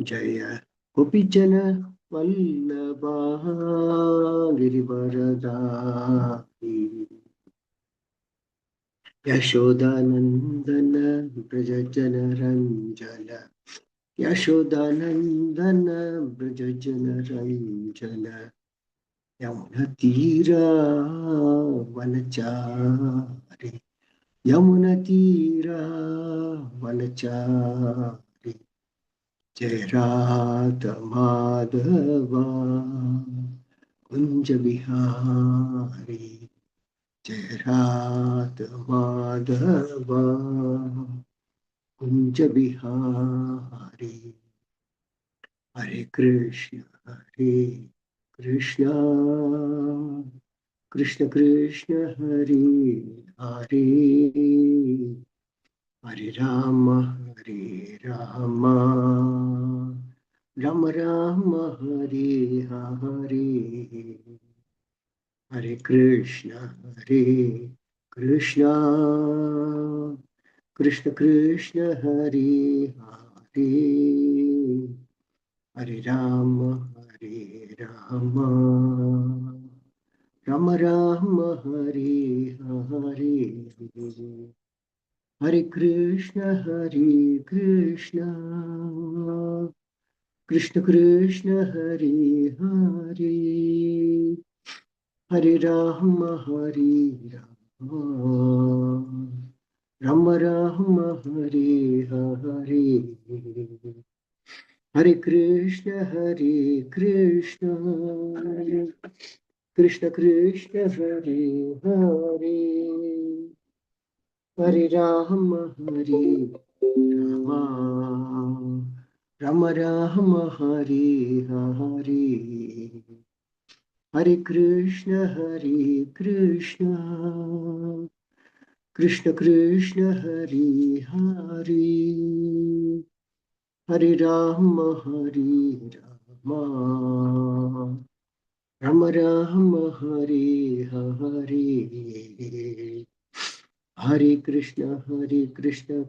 जय गोपीजन वल्लभा गिरिवरदारी यशोदानंदन ब्रज जन रंजन यशोदानंदन ब्रज जन रंजन यमुना तीरा वनचारी यमुना तीरा वनचारी जय राधा माधवा कुंज बिहारी जय राधा माधवा कुंज बिहारी हरे कृष्ण कृष्ण कृष्ण कृष्ण हरे हरे हरे राम राम राम हरे हरे हरे कृष्ण कृष्ण कृष्ण कृष्ण हरे हरे हरे राम राम राम हरे हरे हरे कृष्ण कृष्ण कृष्ण कृष्ण हरे हरे हरे राम राम राम हरे हरे हरे कृष्ण कृष्ण कृष्ण कृष्ण हरे हरे हरे राम राम राम हरे हरे हरे कृष्ण कृष्ण कृष्ण कृष्ण हरे हरे हरे राम राम राम हरे हरे हरे कृष्ण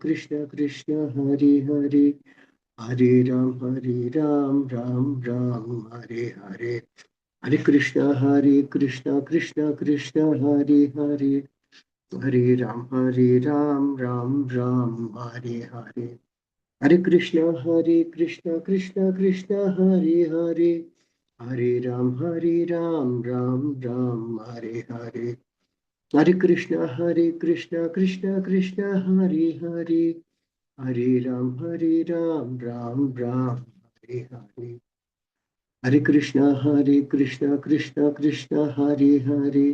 कृष्ण कृष्ण हरे हरे हरे राम राम हरे हरे हरे कृष्ण कृष्ण कृष्ण हरे हरे हरे राम राम हरे हरे हरे कृष्ण कृष्ण कृष्ण हरे हरे हरे राम राम हरे हरे हरे कृष्ण कृष्ण कृष्ण हरे हरे हरे राम राम हरे हरे हरे कृष्ण कृष्ण कृष्ण हरे हरे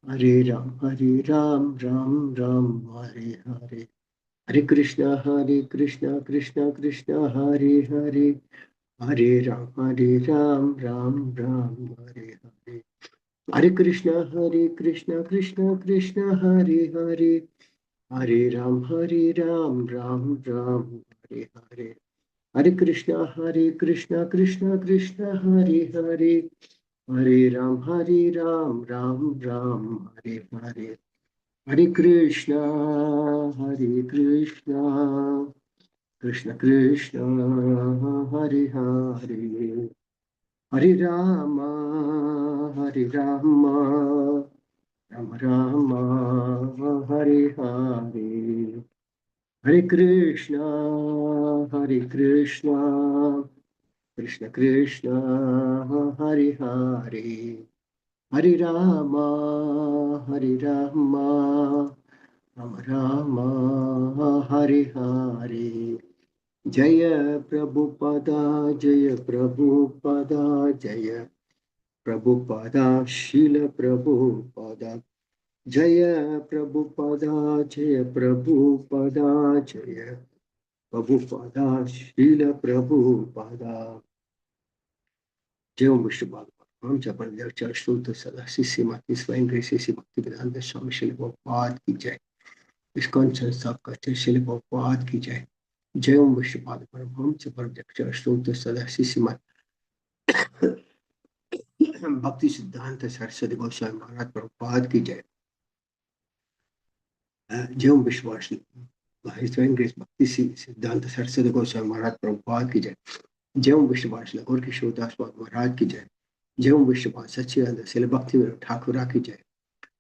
हरे राम राम हरे हरे हरे कृष्ण कृष्ण कृष्ण हरे हरे हरे राम राम हरे हरे हरे कृष्ण कृष्ण कृष्ण हरे हरे हरे राम राम हरे हरे हरे कृष्ण कृष्ण कृष्ण हरे हरे हरे राम राम हरे हरे हरे कृष्ण कृष्ण कृष्ण हरे हरे हरे राम राम हरे हरे हरे कृष्ण कृष्ण कृष्ण हरे हरे हरे राम राम हरे हरे जय प्रभुपदा जय प्रभुपदा शील प्रभुपदा जय प्रभुपदा जय प्रभुपदा शील प्रभुपदा जय ओम विष्णु पाद हम जपन लेक्चर श्रुत सदा शिष्य माती स्वयं ग्रेसी भक्ति वेदांत स्वामी श्री प्रभुपाद की जय। इस्कॉन संस्था का श्री प्रभुपाद की जय। जय ओम विष्णु पाद हम जपन लेक्चर श्रुत सदा शिष्य माती भक्ति सिद्धांत सरस्वती गोस्वामी महाराज प्रभुपाद की जय। जय ओम विश्वास स्वयं ग्रेस भक्ति सिद्धांत सरस्वती गोस्वामी महाराज प्रभुपाद की जय। जय ओम विष्णुपाद श्री गौर किशोर दास महाराज की जय। जय ओम विष्णुपाद सच्चिदानंद श्री भक्ति विनोद ठाकुर की जय।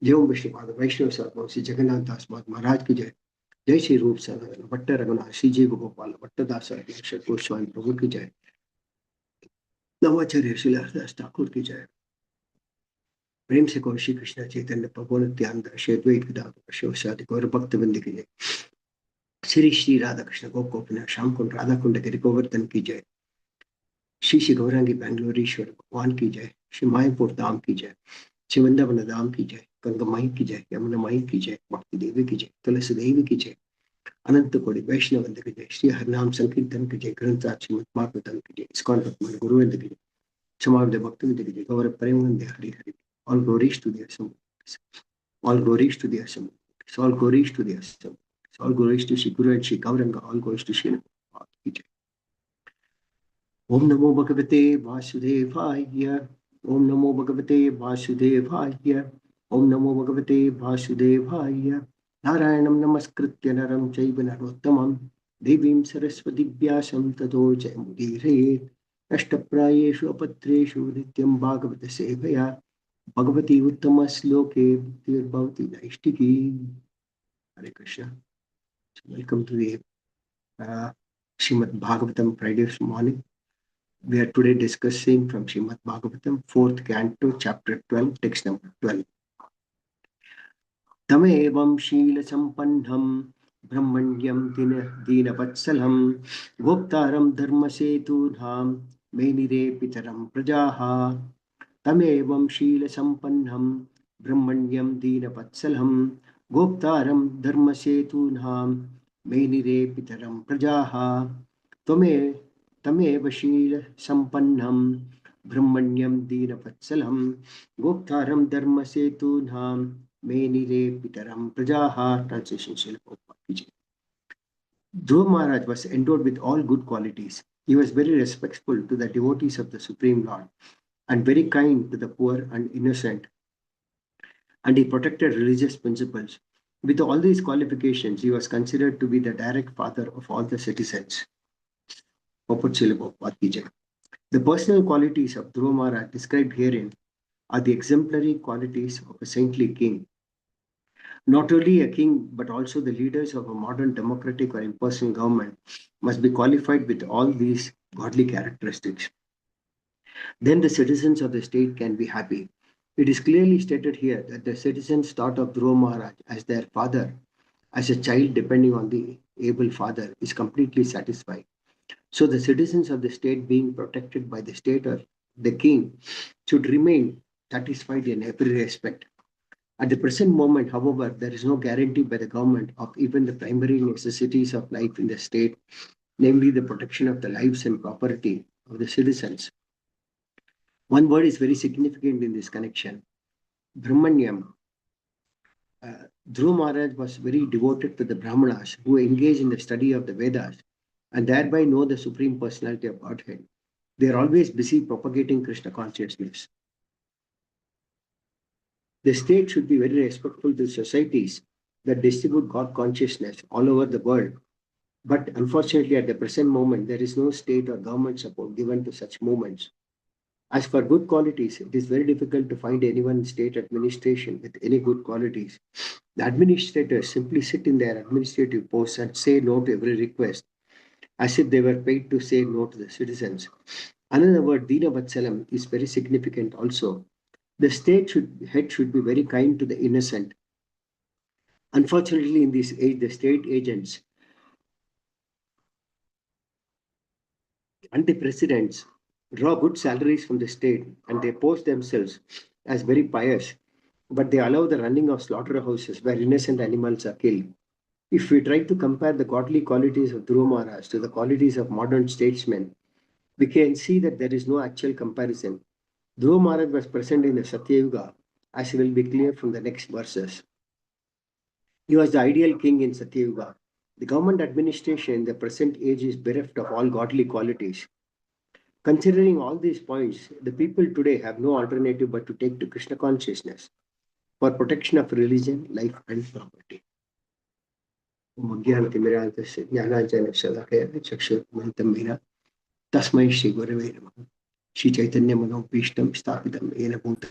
जय ओम विष्णुपाद वैष्णव सर्वम श्री जगन्नाथ दास महाराज की जय। जय श्री रूप सनातन भट्ट रघुनाथ श्री जी गोपाल भट्टदास गोस्वामी प्रभु की जय। नवाचार्य श्री हरिदास ठाकुर की जय। प्रेम से कहो श्री कृष्ण चैतन्य प्रभु नित्यानंद श्री अद्वैत गदाधर शिवसादि गौर भक्त वृंद की जय। श्री श्री राधा कृष्ण गोपिनाथ श्याम कुंड राधा कुंड गिरि गोवर्धन की जय। श्री श्री गौरांगी बेंगलोरीश्वर भगवान की जय। श्री मायपुर धाम की जय। श्री वृंदावन धाम की जय। गंगा माई की जय। यमुना माई की जय। भक्ति देवी की जय। तुलसी देवी की जय। अनंत कोटि वैष्णव वंद की जय। श्री हरिनाम संकीर्तन की जय। ग्रंथ श्रीमद भागवतम की जय। इस्कॉन पद्म गुरुवृंद की जय। समावेद भक्त वृंद की जय। गौर प्रेम वंदे Hari Hari. All glories to the असम। ऑल ग्लोरीज टू द असम। ऑल ग्लोरीज टू द असम। All glories to Shri guru and Shri Gauranga. All glories to Shri की जय। ओम नमो भगवते वासुदेवाय। ओम नमो भगवते वासुदेवाय। ओम नमो भगवते वासुदेवाय। नारायणं नमस्कृत्य नरं चैव नरोत्तमं देवीं सरस्वती व्यासं ततो जयमुदीरयेत्। अष्टप्रायेषु अपत्रेषु नित्यं भागवत सेवया भगवती उत्तमश्लोके भक्तिर्भवति नैष्टिकी। हरे Krishna. Welcome to the Srimad Bhagavatam Friday morning. We are today discussing from Srimad Bhagavatam, 4th Canto, Chapter 12, text number 12. तमेवं शीलसम्पन्नं ब्रह्मण्यं दीनवत्सलं गोप्तारं धर्मसेतूनां मेनिरे पितरं प्रजाः। तमेवं शीलसम्पन्नं ब्रह्मण्यं दीनवत्सलं गोप्तारं धर्मसेतूनां मेनिरे पितरं प्रजाः। तमेव शीलसम्पन्नं ब्रह्मण्यं दीनवत्सलं गोप्तारं धर्मसेतूनां मेनिरे पितरं प्रजाः। Translation Srila Prabhupada ki jai. Dhruva Maharaj was endowed with all good qualities. He was very respectful to the devotees of the Supreme Lord and very kind to the poor and innocent, and he protected religious principles. With all these qualifications, he was considered to be the direct father of all the citizens. The personal qualities of Dhruva Maharaj described herein are the exemplary qualities of a saintly king. Not only a king, but also the leaders of a modern democratic or impersonal government must be qualified with all these godly characteristics. Then the citizens of the state can be happy. It is clearly stated here that the citizens thought of Dhruva Maharaj as their father, as a child depending on the able father, is completely satisfied. So the citizens of the state being protected by the state or the king should remain satisfied in every respect. At the present moment, however, there is no guarantee by the government of even the primary necessities of life in the state, namely the protection of the lives and property of the citizens. One word is very significant in this connection: Brahmanyam. Dhruva Maharaj was very devoted to the Brahmanas who engage in the study of the Vedas and thereby know the Supreme Personality of Godhead. They are always busy propagating Krishna consciousness. The state should be very respectful to societies that distribute God consciousness all over the world. But unfortunately, at the present moment, there is no state or government support given to such movements. As for good qualities, it is very difficult to find anyone in state administration with any good qualities. The administrators simply sit in their administrative posts and say no to every request, as if they were paid to say no to the citizens. Another word, Dina Vatsalam, is very significant also. The head should be very kind to the innocent. Unfortunately, in this age, the state agents and the presidents draw good salaries from the state and they post themselves as very pious, but they allow the running of slaughterhouses where innocent animals are killed. If we try to compare the godly qualities of Dhruva Maharaj to the qualities of modern statesmen, we can see that there is no actual comparison. Dhruva Maharaj was present in the Satya Yuga, as will be clear from the next verses. He was the ideal king in Satya Yuga. The government administration in the present age is bereft of all godly qualities. Considering all these points, the people today have no alternative but to take to Krishna consciousness for protection of religion, life, and property. Tasmai Shri Gurave Namaha. Shri Chaitanya Manopishtam Sthapitam Ena Bhuta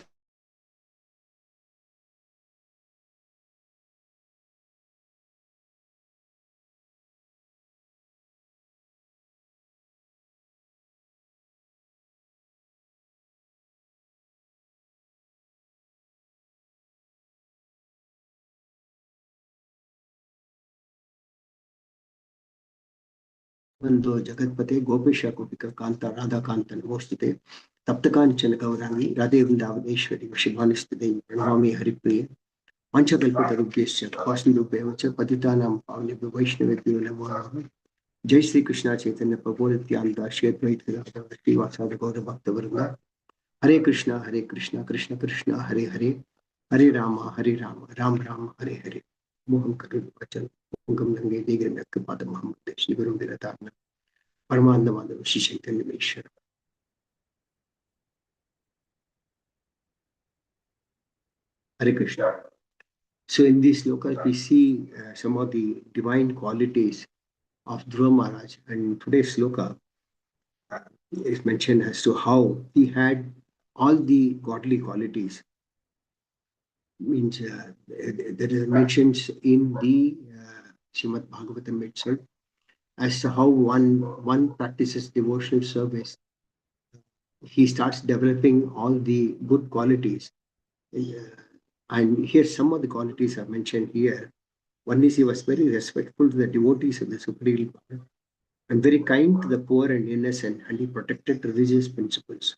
Bando Jagatpate Gopisha Gopika Kanta Radha Kanta Namostute Taptakanchana Gaurangi Radhe Vrindavadeshwari Vishibhanistade Pranami Haripriya Panchakalpatarubhyasya Vasundupevacha Patitanam Pavnebhyo Vaishnavebhyo Namo Namaha. Jai Sri Krishna Chaitanya Prabhu Nityananda Shri Advaita Gadadhar Srivasadi Gaura Bhakta Hare Krishna, Hare Krishna, Krishna Krishna, Hare Hare, Hare Rama, Hare Rama, Ram Rama, Hare Hare. Moham Karun Vachan, Mungam Nange Degre Nakkapada Muhammad, Shri Guru Viratana, Paramananda Madhava, Shri Chaitanya Meshwar. Hare Krishna. So in these lokas, we see some of the divine qualities of Dhruva Maharaj. And today's sloka is mentioned as to how he had all the godly qualities. Means there is mentions in the Srimad Bhagavatam itself as to how one practices devotional service. He starts developing all the good qualities. And here some of the qualities are mentioned here. One is he was very respectful to the devotees of the Supreme Lord and very kind to the poor and innocent, and he protected religious principles.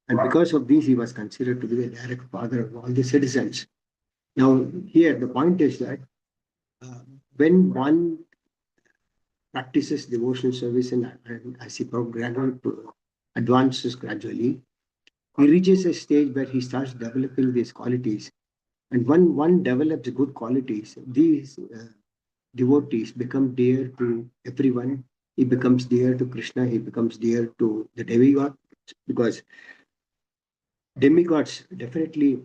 And because of these, he was considered to be the direct father of all the citizens. Now, here the point is that uh, when one practices devotional service and as he gradually advances gradually, he reaches a stage where he starts developing these qualities. And when one develops good qualities, these devotees become dear to everyone. He becomes dear to Krishna. He becomes dear to the demigod, because demigods definitely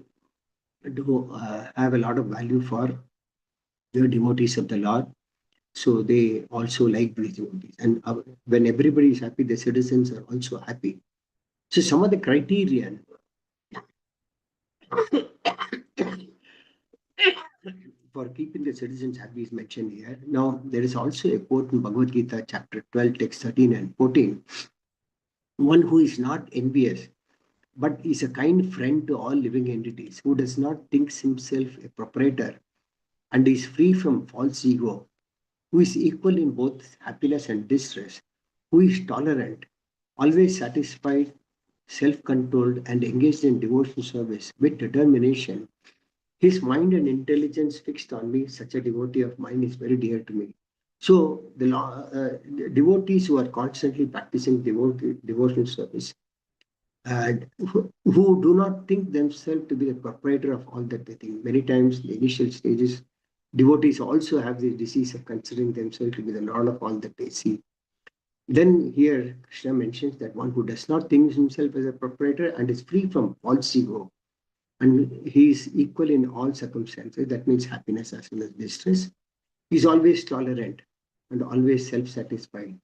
do have a lot of value for the devotees of the Lord. So they also like these devotees. And when everybody is happy, the citizens are also happy. So some of the criterion for keeping the citizens happy is mentioned here. Now, there is also a quote in Bhagavad Gita, chapter 12, text 13 and 14. One who is not envious, but is a kind friend to all living entities, who does not think himself a proprietor and is free from false ego, who is equal in both happiness and distress, who is tolerant, always satisfied, self controlled, and engaged in devotional service with determination. His mind and intelligence fixed on me, such a devotee of mine is very dear to me. So, the devotees who are constantly practicing devotional service and who do not think themselves to be the proprietor of all that they think. Many times, the initial stages, devotees also have the disease of considering themselves to be the Lord of all that they see. Then here Krishna mentions that one who does not think himself as a proprietor and is free from false ego, and he is equal in all circumstances. That means happiness as well as distress. He is always tolerant and always self-satisfied,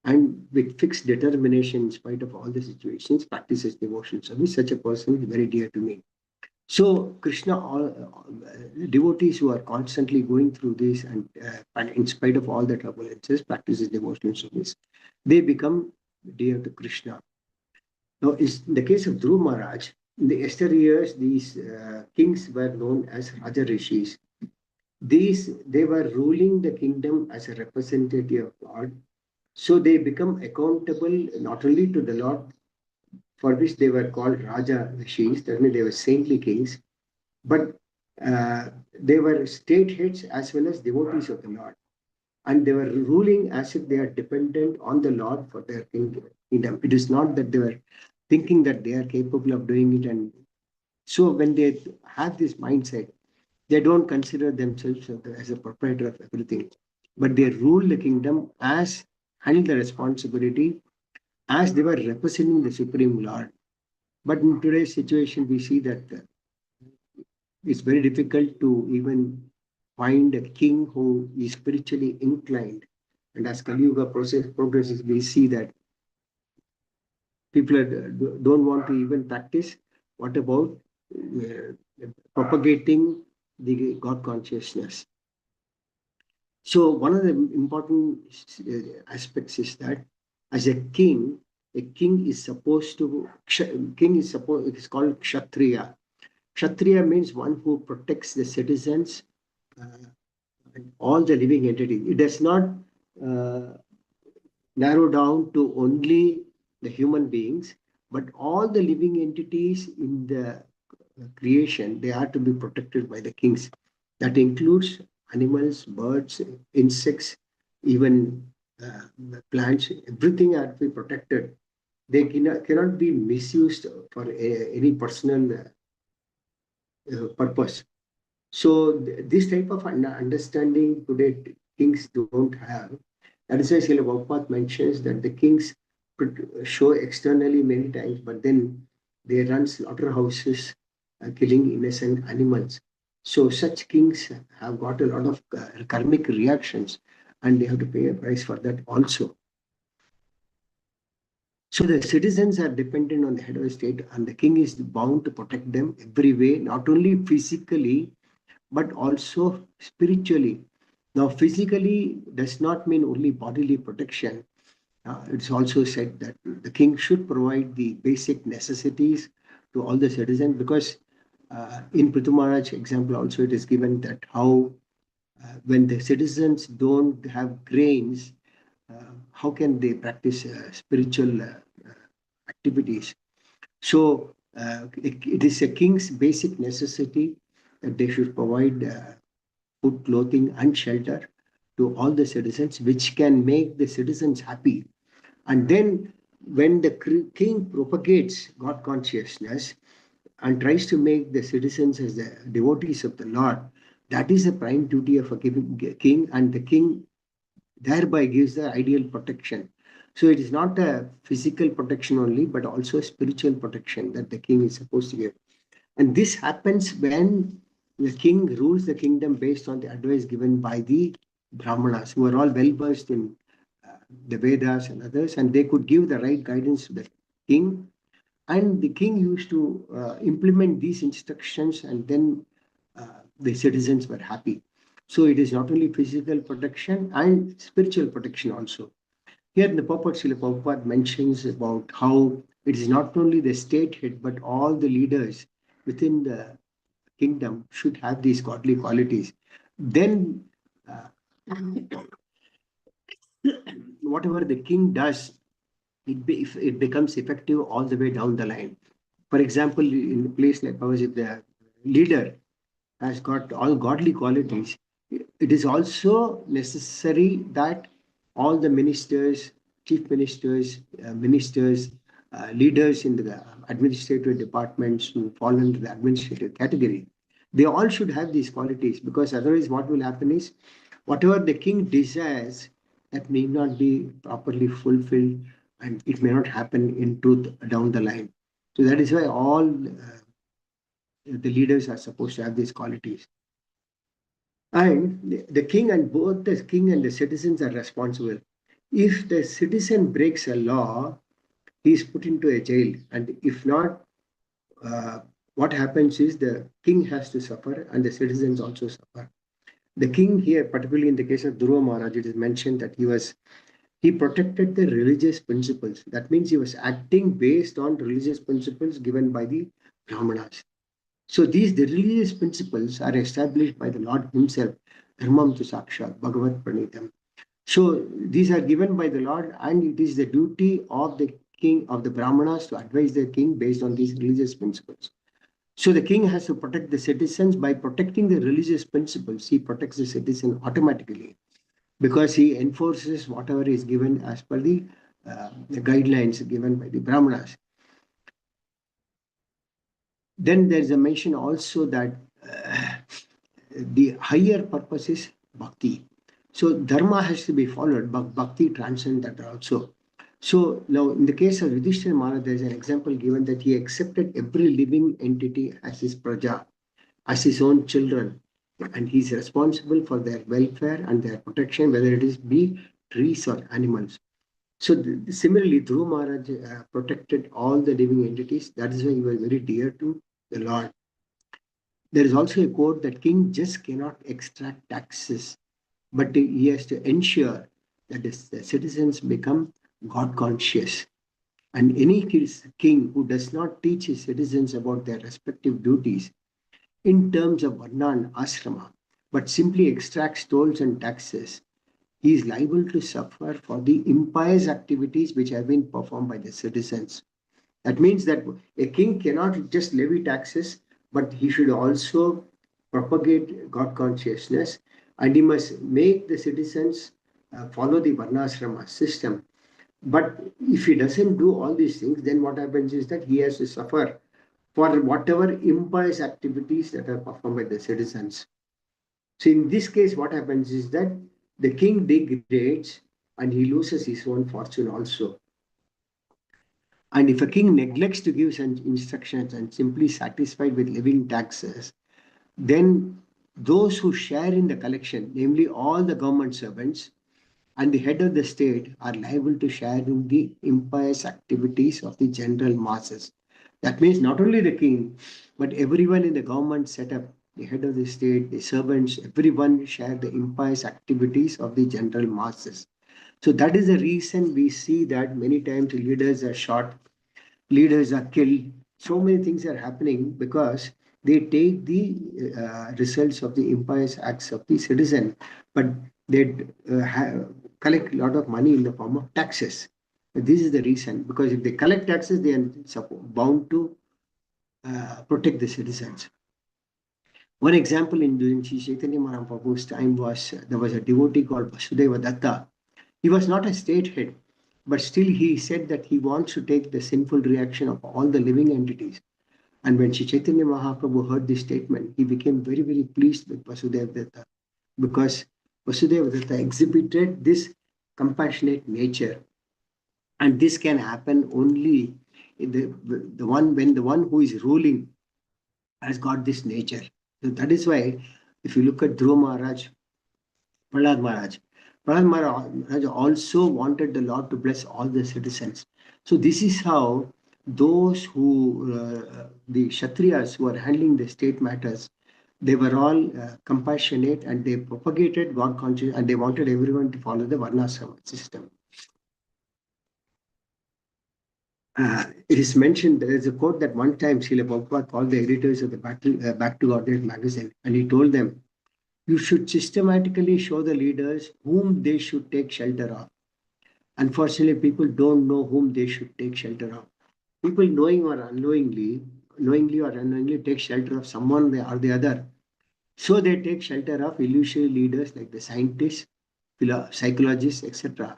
and with fixed determination in spite of all the situations practices devotion service. Such a person is very dear to me. So Krishna, all devotees who are constantly going through this and in spite of all the turbulences, practices devotional service, they become dear to Krishna. Now, in the case of Dhruv Maharaj, in the years, these kings were known as Raja Rishis. They were ruling the kingdom as a representative of God. So they become accountable not only to the Lord, for which they were called Raja Rishis, that means they were saintly kings, but they were state heads as well as devotees of the Lord. And they were ruling as if they are dependent on the Lord for their kingdom. It is not that they were thinking that they are capable of doing it. And so when they have this mindset, they don't consider themselves as a proprietor of everything, but they rule the kingdom as handle the responsibility as they were representing the Supreme Lord. But in today's situation, we see that it's very difficult to even find a king who is spiritually inclined. And as Kali Yuga process progresses, we see that People don't want to even practice. What about propagating the God consciousness? So one of the important aspects is that as a king is supposed to, it is called Kshatriya. Kshatriya means one who protects the citizens uh, and all the living entities. It does not uh, narrow down to only the human beings, but all the living entities in the creation, they are to be protected by the kings. That includes animals, birds, insects, even plants. Everything are to be protected. They cannot be misused for any personal purpose. So this type of understanding today kings don't have. That is why Srila Prabhupada mentions that the kings show externally many times, but then they run slaughterhouses, killing innocent animals. So such kings have got a lot of karmic reactions, and they have to pay a price for that also. So the citizens are dependent on the head of the state, and the king is bound to protect them every way, not only physically but also spiritually. Now, physically does not mean only bodily protection. It's also said that the king should provide the basic necessities to all the citizens, because in Prithu Maharaj example also it is given that how when the citizens don't have grains, how can they practice spiritual activities? So it is a king's basic necessity that they should provide food, clothing, and shelter to all the citizens, which can make the citizens happy. And then, when the king propagates God consciousness and tries to make the citizens as the devotees of the Lord, that is the prime duty of a king, and the king thereby gives the ideal protection. So it is not a physical protection only, but also a spiritual protection that the king is supposed to give. And this happens when the king rules the kingdom based on the advice given by the Brahmanas, who are all well versed in the Vedas and others, and they could give the right guidance to the king. And the king used to implement these instructions, and then the citizens were happy. So it is not only physical protection and spiritual protection also. Here, the Purport Srila Prabhupada mentions about how it is not only the state head, but all the leaders within the kingdom should have these godly qualities. Then, uh, whatever the king does, it becomes effective all the way down the line. For example, in a place like ours, if the leader has got all godly qualities, it is also necessary that all the ministers, chief ministers, leaders in the administrative departments who fall into the administrative category, they all should have these qualities, because otherwise what will happen is whatever the king desires, that may not be properly fulfilled, and it may not happen in truth down the line. So that is why all the leaders are supposed to have these qualities. And the king, and both the king and the citizens are responsible. If the citizen breaks a law, he is put into a jail. And if not, uh, what happens is the king has to suffer and the citizens also suffer. The king here, particularly in the case of Dhruva Maharaj, it is mentioned that he protected the religious principles. That means he was acting based on religious principles given by the Brahmanas. So the religious principles are established by the Lord Himself, Dharmam tu Sakshat, Bhagavat Pranitam. So these are given by the Lord, and it is the duty of the king, of the Brahmanas, to advise the king based on these religious principles. So the king has to protect the citizens. By protecting the religious principles, he protects the citizen automatically, because he enforces whatever is given as per the guidelines given by the Brahmanas. Then there is a mention also that the higher purpose is bhakti. So dharma has to be followed, but bhakti transcends that also. So now in the case of Yudhishthira Maharaj, there is an example given that he accepted every living entity as his praja, as his own children, and he is responsible for their welfare and their protection, whether it is be trees or animals. So similarly, Dhruva Maharaj protected all the living entities. That is why he was very dear to the Lord. There is also a quote that king just cannot extract taxes, but he has to ensure that the citizens become God conscious. And any king who does not teach his citizens about their respective duties in terms of varna and ashrama, but simply extracts tolls and taxes, he is liable to suffer for the impious activities which have been performed by the citizens. That means that a king cannot just levy taxes, but he should also propagate God consciousness, and he must make the citizens follow the varnasrama system. But if he doesn't do all these things, then what happens is that he has to suffer for whatever impious activities that are performed by the citizens. So in this case, what happens is that the king degrades and he loses his own fortune also. And if a king neglects to give such instructions and simply satisfied with levying taxes, then those who share in the collection, namely all the government servants and the head of the state, are liable to share in the impious activities of the general masses. That means not only the king, but everyone in the government setup, the head of the state, the servants, everyone share the impious activities of the general masses. So that is the reason we see that many times leaders are shot, leaders are killed. So many things are happening because they take the results of the impious acts of the citizen, but they collect a lot of money in the form of taxes. This is the reason, because if they collect taxes, they are bound to protect the citizens. One example in during Sri Chaitanya Mahaprabhu's time was there was a devotee called Vasudeva Datta. He was not a state head, but still he said that he wants to take the sinful reaction of all the living entities. And when Sri Chaitanya Mahaprabhu heard this statement, he became very, very pleased with Vasudeva Datta, because Vasudeva Datta exhibited this compassionate nature. And this can happen only in the one when the one who is ruling has got this nature. So that is why, if you look at Dhruva Maharaj, Prahlad Maharaj, Prahlad Maharaj also wanted the Lord to bless all the citizens. So this is how those who, the Kshatriyas who are handling the state matters, they were all compassionate and they propagated God consciousness and they wanted everyone to follow the Varnasrama system. It is mentioned, there is a quote that one time Srila Prabhupada called the editors of the Back to Godhead magazine, and he told them, you should systematically show the leaders whom they should take shelter of. Unfortunately, people don't know whom they should take shelter of. People knowingly or unknowingly take shelter of someone or the other. So they take shelter of illusory leaders like the scientists, psychologists, etc.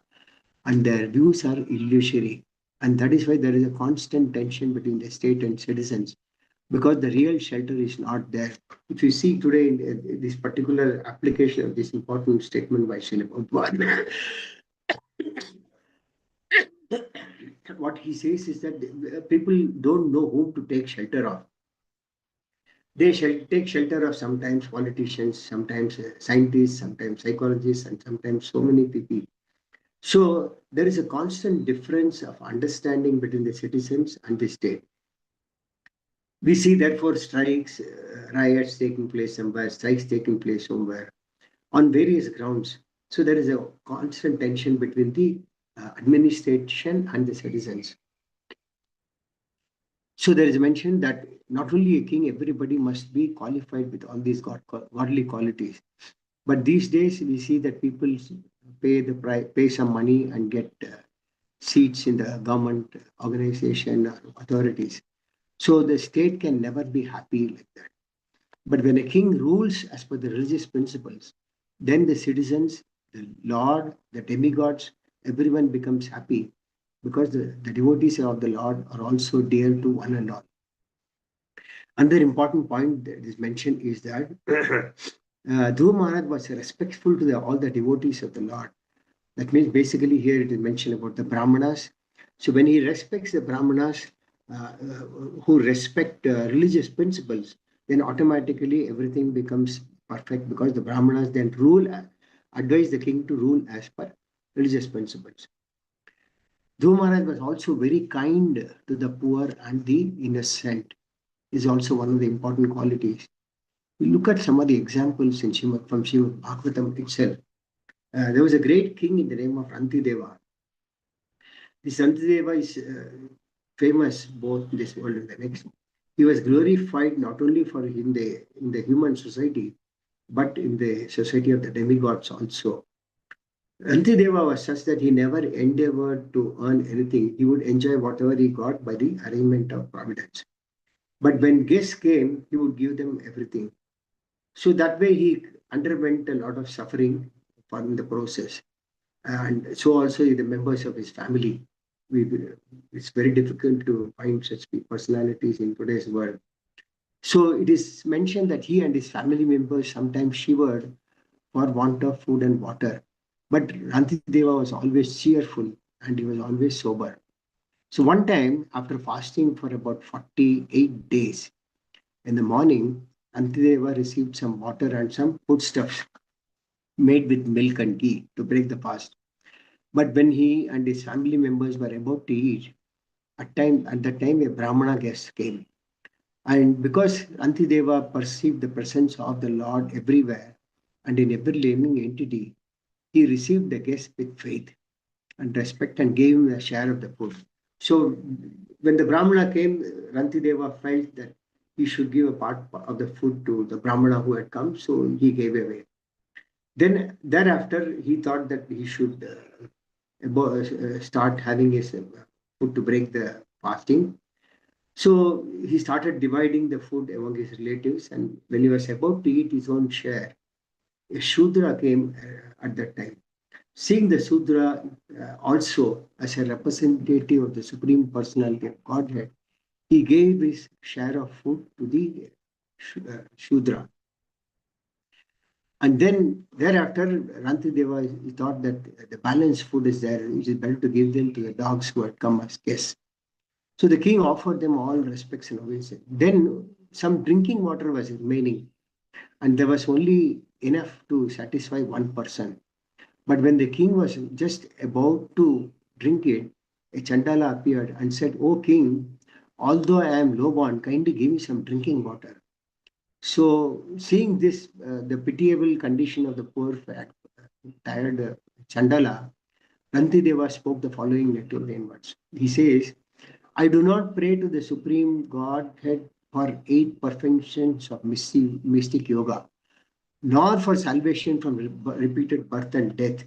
And their views are illusory. And that is why there is a constant tension between the state and citizens, because the real shelter is not there. If you see today in this particular application of this important statement by Srila Prabhupada, what he says is that people don't know whom to take shelter of. They take shelter of sometimes politicians, sometimes scientists, sometimes psychologists, and sometimes so many people. So there is a constant difference of understanding between the citizens and the state. We see therefore strikes, riots taking place somewhere, strikes taking place somewhere on various grounds. So there is a constant tension between the administration and the citizens. So there is mention that not only a king, everybody must be qualified with all these godly qualities. But these days we see that people pay the price, pay some money and get seats in the government organization or authorities. So the state can never be happy like that. But when a king rules as per the religious principles, then the citizens, the Lord, the demigods, everyone becomes happy, because the devotees of the Lord are also dear to one and all. Another important point that is mentioned is that Dhruva Maharaj was respectful to all the devotees of the Lord. That means basically here it is mentioned about the Brahmanas. So when he respects the Brahmanas who respect religious principles, then automatically everything becomes perfect, because the Brahmanas then advise the king to rule as per religious principles. Dhruv Maharaj was also very kind to the poor and the innocent, is also one of the important qualities. We look at some of the examples in from Srimad Bhagavatam itself. There was a great king in the name of Rantideva. This Rantideva is famous both in this world and the next. He was glorified not only for in the human society, but in the society of the demigods also. Rantideva was such that he never endeavored to earn anything. He would enjoy whatever he got by the arrangement of providence. But when guests came, he would give them everything. So that way he underwent a lot of suffering in the process. And so also the members of his family. We, it's very difficult to find such personalities in today's world. So it is mentioned that he and his family members sometimes shivered for want of food and water. But Rantideva was always cheerful and he was always sober. So one time, after fasting for about 48 days, in the morning, Rantideva received some water and some foodstuffs made with milk and ghee to break the fast. But when he and his family members were about to eat, at that time a Brahmana guest came. And because Antideva perceived the presence of the Lord everywhere and in every living entity, he received the guest with faith and respect and gave him a share of the food. So when the Brahmana came, Rantideva felt that he should give a part of the food to the Brahmana who had come, so he gave away. Then thereafter, he thought that he should start having his food to break the fasting. So he started dividing the food among his relatives, and when he was about to eat his own share, a Shudra came at that time. Seeing the Sudra also as a representative of the Supreme Personality of Godhead, he gave his share of food to the Shudra. And then thereafter, Rantideva he thought that the balanced food is there. It is better to give them to the dogs who had come as guests. So the king offered them all respects and obeisance. Then some drinking water was remaining, and there was only enough to satisfy one person. But when the king was just about to drink it, a Chandala appeared and said, "O king, although I am low born, kindly give me some drinking water." So, seeing this, the pitiable condition of the poor, fat, tired Chandala, Rantideva spoke the following Nectarian words. He says, I do not pray to the Supreme Godhead for 8 perfections of mystic yoga, nor for salvation from repeated birth and death.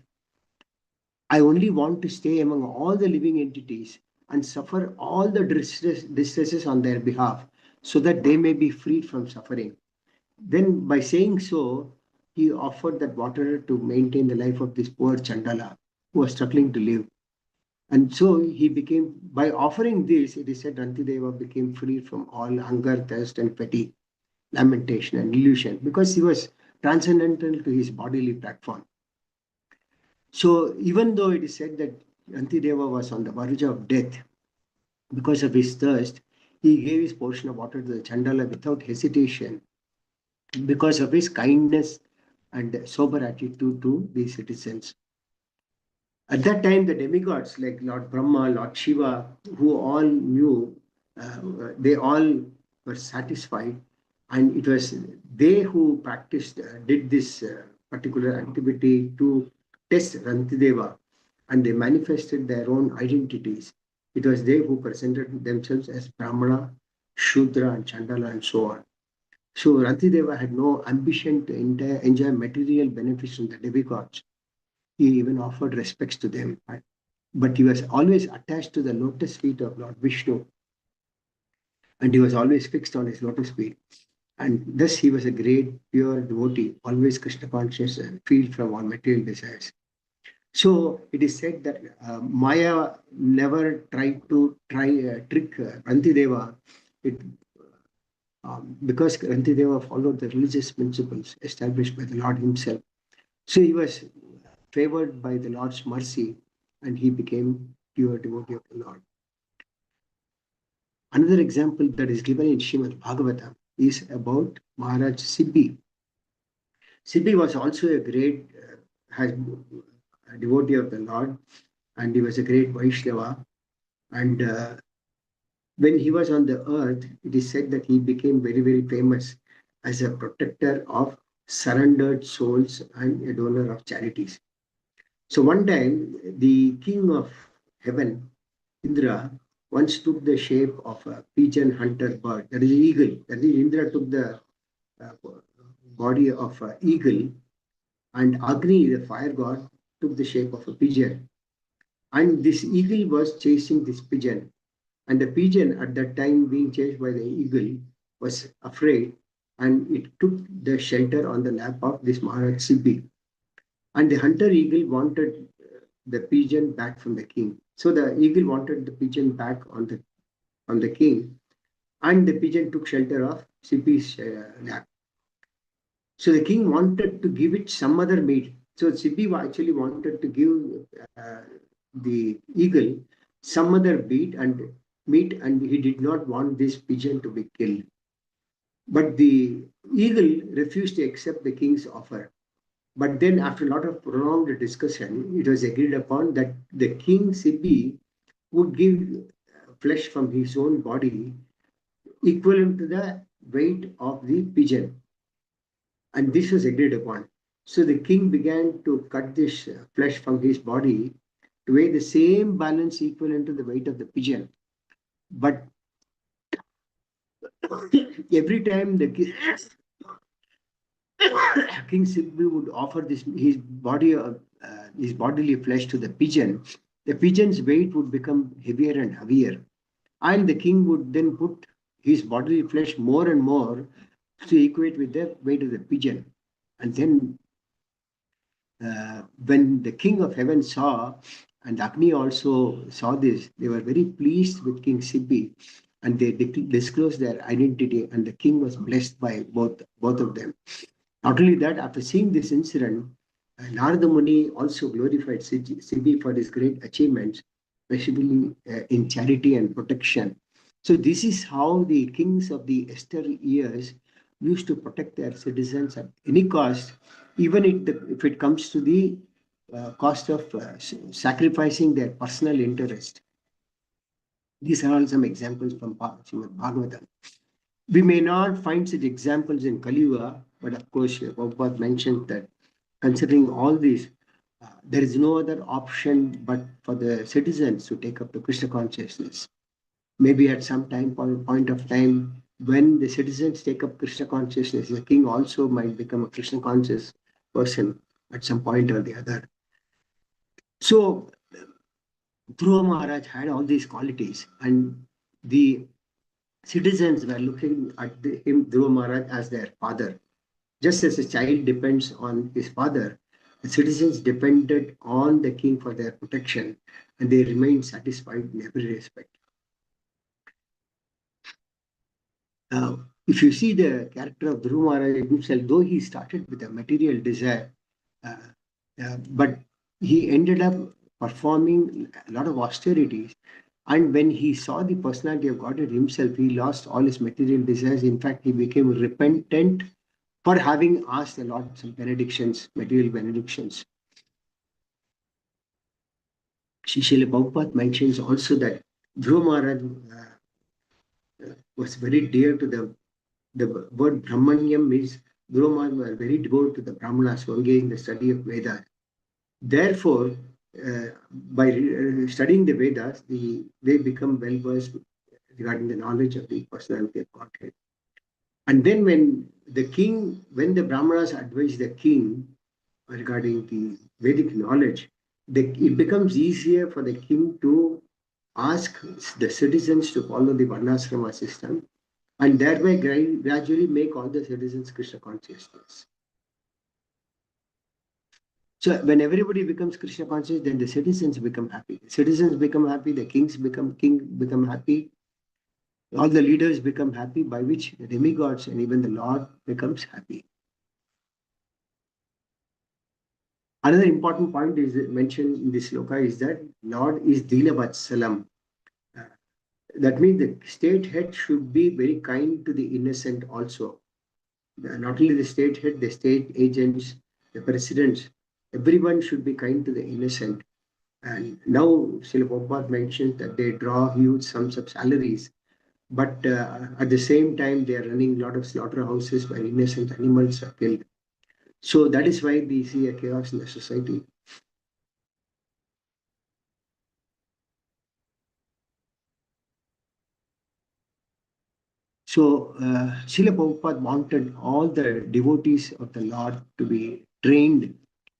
I only want to stay among all the living entities and suffer all the distresses on their behalf so that they may be freed from suffering. Then, by saying so, he offered that water to maintain the life of this poor Chandala who was struggling to live. And so he became, by offering this, it is said Rantideva became free from all hunger, thirst, and fatigue, lamentation, and illusion because he was transcendental to his bodily platform. So even though it is said that Rantideva was on the verge of death because of his thirst, he gave his portion of water to the Chandala without hesitation because of his kindness and sober attitude to the citizens. At that time, the demigods like Lord Brahma, Lord Shiva, who all knew, they all were satisfied, and it was they who practiced, did this particular activity to test Rantideva, and they manifested their own identities. It was they who presented themselves as Brahmana, Shudra, and Chandala, and so on. So Rantideva had no ambition to enjoy material benefits from the demigods. He even offered respects to them. But he was always attached to the lotus feet of Lord Vishnu, and he was always fixed on his lotus feet. And thus he was a great, pure devotee, always Krishna conscious and freed from all material desires. So it is said that Maya never tried to trick Rantideva. It, because Rantideva followed the religious principles established by the Lord himself. So he was favored by the Lord's mercy and he became pure devotee of the Lord. Another example that is given in Srimad Bhagavatam is about Maharaj Sibbi. Sibbi was also a great devotee of the Lord, and he was a great Vaishnava. And when he was on the earth, it is said that he became very, very famous as a protector of surrendered souls and a donor of charities. So one time, the king of heaven, Indra, once took the shape of a pigeon hunter bird, that is an eagle. That is, Indra took the uh, body of an eagle, and Agni, the fire god, took the shape of a pigeon. And this eagle was chasing this pigeon. And the pigeon, at that time being chased by the eagle, was afraid, and it took the shelter on the lap of this Maharaj Sibi. And the hunter eagle wanted the pigeon back from the king. So the eagle wanted the pigeon back on the king, and the pigeon took shelter of Sibi's lap. So the king wanted to give it some other meat. So Sibi actually wanted to give the eagle some other meat, and he did not want this pigeon to be killed. But the eagle refused to accept the king's offer. But then, after a lot of prolonged discussion, it was agreed upon that the king Sibi would give flesh from his own body equivalent to the weight of the pigeon. And this was agreed upon. So the king began to cut this flesh from his body to weigh the same balance equivalent to the weight of the pigeon. But every time the King Sibu would offer his bodily flesh to the pigeon, the pigeon's weight would become heavier and heavier, and the king would then put his bodily flesh more and more to equate with the weight of the pigeon. And then, when the king of heaven saw, and Agni also saw this, they were very pleased with King Sibi, and they disclosed their identity, and the king was blessed by both of them. Not only that, after seeing this incident, Narada Muni also glorified Sibi for his great achievements, especially in charity and protection. So this is how the kings of the Esther years used to protect their citizens at any cost, even if it comes to the cost of sacrificing their personal interest. These are all some examples from Srimad Bhagavatam. We may not find such examples in Kali Yuga, but of course, Prabhupada mentioned that considering all these, there is no other option but for the citizens to take up the Krishna consciousness. Maybe at some point of time, when the citizens take up Krishna consciousness, the king also might become a Krishna conscious person at some point or the other. So, Dhruva Maharaj had all these qualities, and the citizens were looking at him, Dhruva Maharaj, as their father. Just as a child depends on his father, the citizens depended on the king for their protection, and they remained satisfied in every respect. If you see the character of Dhruva Maharaj himself, though he started with a material desire, uh, but he ended up performing a lot of austerities. And when he saw the personality of God in himself, he lost all his material desires. In fact, he became repentant for having asked a lot some benedictions, material benedictions. Srila Prabhupada mentions also that Dhruva Maharaj was very dear to the word Brahmanyam means Dhruva Maharaj was very devoted to the Brahmanas who engaged in the study of Vedas. Therefore, by studying the Vedas, they become well versed regarding the knowledge of the personality of Godhead. And then when the Brahmanas advise the king regarding the Vedic knowledge, it becomes easier for the king to ask the citizens to follow the Varnasrama system, and thereby gradually make all the citizens Krishna consciousness. So when everybody becomes Krishna conscious, then the citizens become happy. Citizens become happy, the king become happy, all the leaders become happy, by which the demigods and even the Lord becomes happy. Another important point is mentioned in this sloka is that Lord is Dila Vatsalam. That means the state head should be very kind to the innocent also. Not only the state head, the state agents, the presidents, everyone should be kind to the innocent. And now Srila Prabhupada mentioned that they draw huge sums of salaries, but at the same time they are running a lot of slaughterhouses where innocent animals are killed. So that is why we see a chaos in the society. So Srila Prabhupada wanted all the devotees of the Lord to be trained,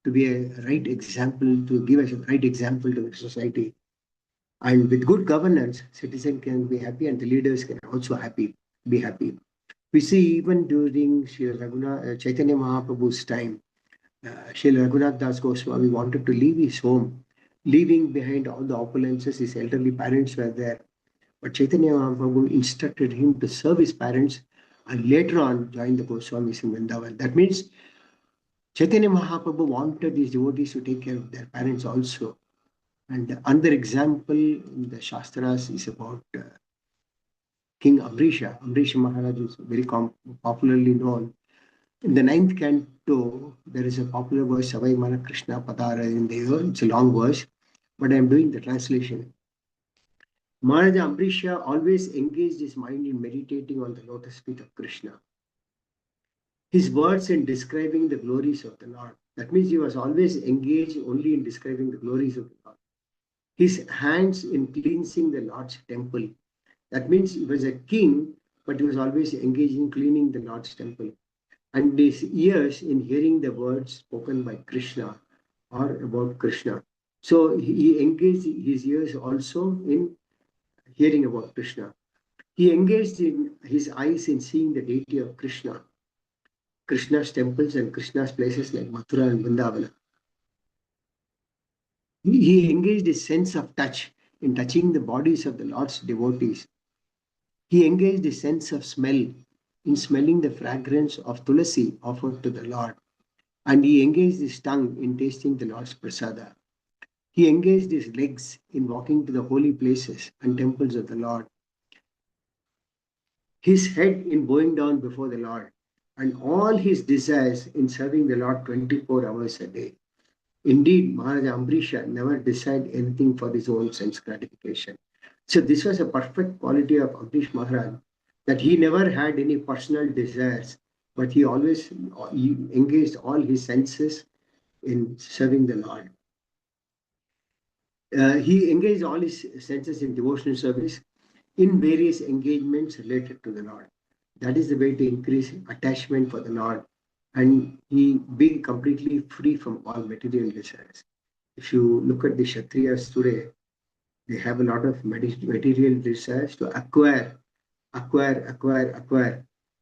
to be a right example, to give us a right example to the society. And with good governance, citizens can be happy and the leaders can also be happy. We see even during Chaitanya Mahaprabhu's time, Srila Raghunath Das Goswami wanted to leave his home, leaving behind all the opulences. His elderly parents were there. But Chaitanya Mahaprabhu instructed him to serve his parents and later on join the Goswamis in Vrindavan. That means Chaitanya Mahaprabhu wanted these devotees to take care of their parents also. And another example in the Shastras is about King Amrisha. Amrisha Maharaj is very popularly known. In the ninth canto, there is a popular verse, Savai Mana Krishna Padara in the year. It's a long verse, but I'm doing the translation. Maharaj Amrisha always engaged his mind in meditating on the lotus feet of Krishna. His words in describing the glories of the Lord. That means he was always engaged only in describing the glories of the Lord. His hands in cleansing the Lord's temple. That means he was a king, but he was always engaged in cleaning the Lord's temple. And his ears in hearing the words spoken by Krishna or about Krishna. So he engaged his ears also in hearing about Krishna. He engaged in his eyes in seeing the deity of Krishna, Krishna's temples and Krishna's places like Mathura and Vrindavana. He engaged his sense of touch in touching the bodies of the Lord's devotees. He engaged his sense of smell in smelling the fragrance of tulasi offered to the Lord. And he engaged his tongue in tasting the Lord's prasada. He engaged his legs in walking to the holy places and temples of the Lord, his head in bowing down before the Lord, and all his desires in serving the Lord 24 hours a day. Indeed, Maharaja Ambrisha never desired anything for his own sense gratification. So this was a perfect quality of Ambrish Maharaj, that he never had any personal desires, but he engaged all his senses in serving the Lord. He engaged all his senses in devotional service in various engagements related to the Lord. That is the way to increase attachment for the Lord, and he being completely free from all material desires. If you look at the Kshatriyas today, they have a lot of material desires to acquire.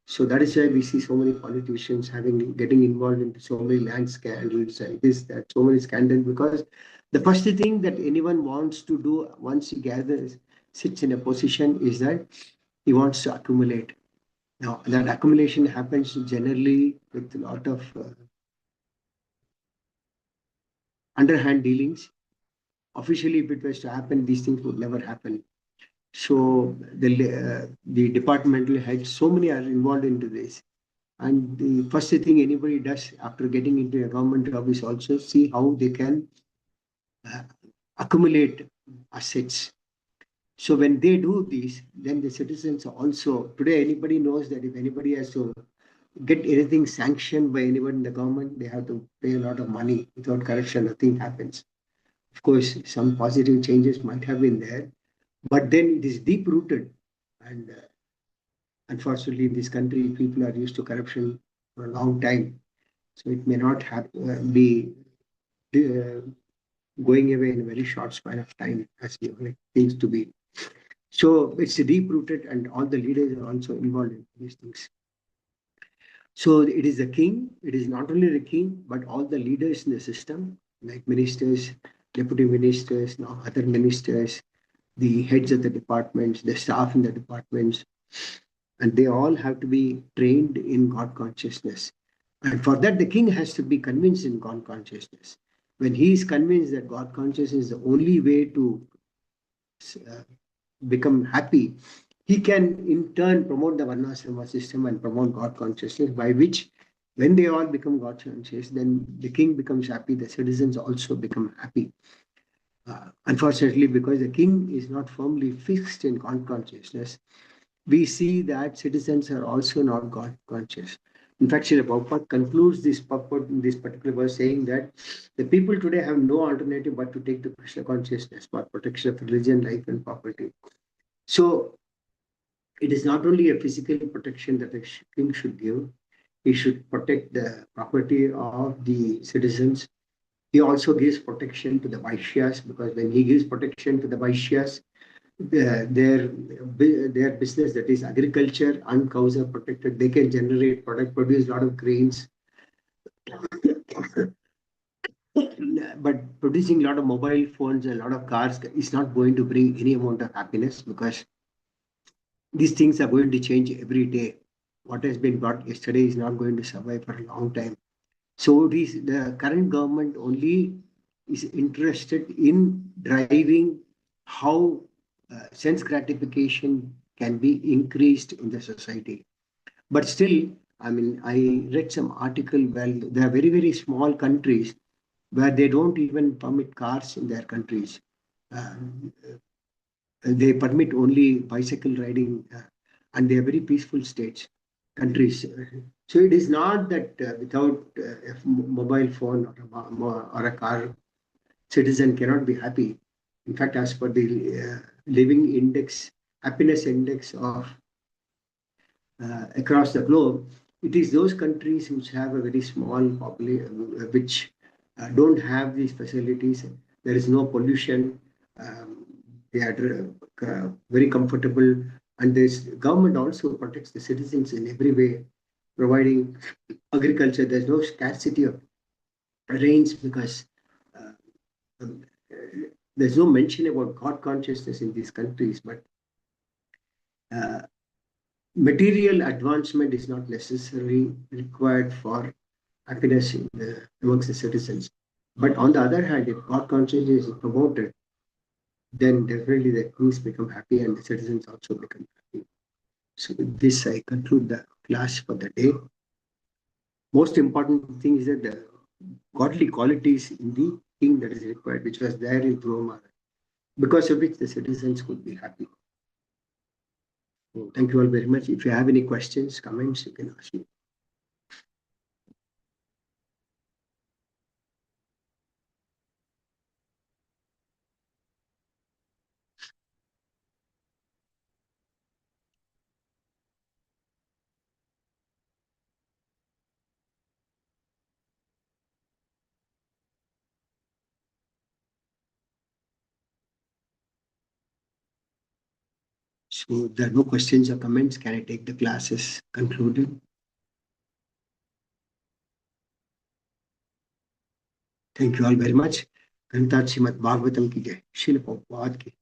So that is why we see so many politicians getting involved into so many land scandals and this, that, so many scandals, because the first thing that anyone wants to do once he sits in a position is that he wants to accumulate. Now, that accumulation happens generally with a lot of underhand dealings. Officially, if it was to happen, these things would never happen. So the departmental heads, so many are involved into this. And the first thing anybody does after getting into a government job is also see how they can uh, accumulate assets. So when they do this, then the citizens also, today anybody knows that if anybody has to get anything sanctioned by anyone in the government, they have to pay a lot of money. Without corruption, nothing happens. Of course, some positive changes might have been there, but then it is deep rooted. And unfortunately, in this country, people are used to corruption for a long time. So it may not be uh, going away in a very short span of time as we like things to be. So it's deep rooted, and all the leaders are also involved in these things. So it is the king, it is not only the king, but all the leaders in the system, like ministers, deputy ministers, now other ministers, the heads of the departments, the staff in the departments, and they all have to be trained in God consciousness. And for that, the king has to be convinced in God consciousness. When he is convinced that God consciousness is the only way to uh, become happy, he can in turn promote the Varnashrama system and promote God consciousness, by which when they all become God conscious, then the king becomes happy, the citizens also become happy. Unfortunately, because the king is not firmly fixed in God consciousness, we see that citizens are also not God conscious. In fact, Srila Prabhupada concludes this purport in this particular verse saying that the people today have no alternative but to take the Krishna consciousness for protection of religion, life, and property. So it is not only a physical protection that the king should give, he should protect the property of the citizens. He also gives protection to the Vaishyas, because when he gives protection to the Vaishyas, their business, that is agriculture and cows, are protected. They can generate product, produce a lot of grains. But producing a lot of mobile phones, a lot of cars is not going to bring any amount of happiness, because these things are going to change every day. What has been brought yesterday is not going to survive for a long time. So the current government only is interested in driving how sense gratification can be increased in the society. But still, I mean, I read some article. Well, there are very, very small countries where they don't even permit cars in their countries. Um, they permit only bicycle riding, and they are very peaceful states, countries. So it is not that without a mobile phone or a car, citizen cannot be happy. In fact, as per the living index, happiness index of across the globe, it is those countries which have a very small population, which don't have these facilities. There is no pollution. Um, they are very comfortable, and this government also protects the citizens in every way, providing agriculture. There's no scarcity of rains, because uh, um, there's no mention about God consciousness in these countries, but uh, material advancement is not necessarily required for happiness amongst the citizens. But on the other hand, if God consciousness is promoted, then definitely the kings become happy and the citizens also become happy. So with this, I conclude the class for the day. Most important thing is that the godly qualities in the king that is required, which was there in Rome, because of which the citizens could be happy. So thank you all very much. If you have any questions, comments, you can ask me. So there are no questions or comments. Can I take the classes concluded? Thank you all very much. Grantat Srimad Bhagavatam ki jai. Srila Prabhupada ki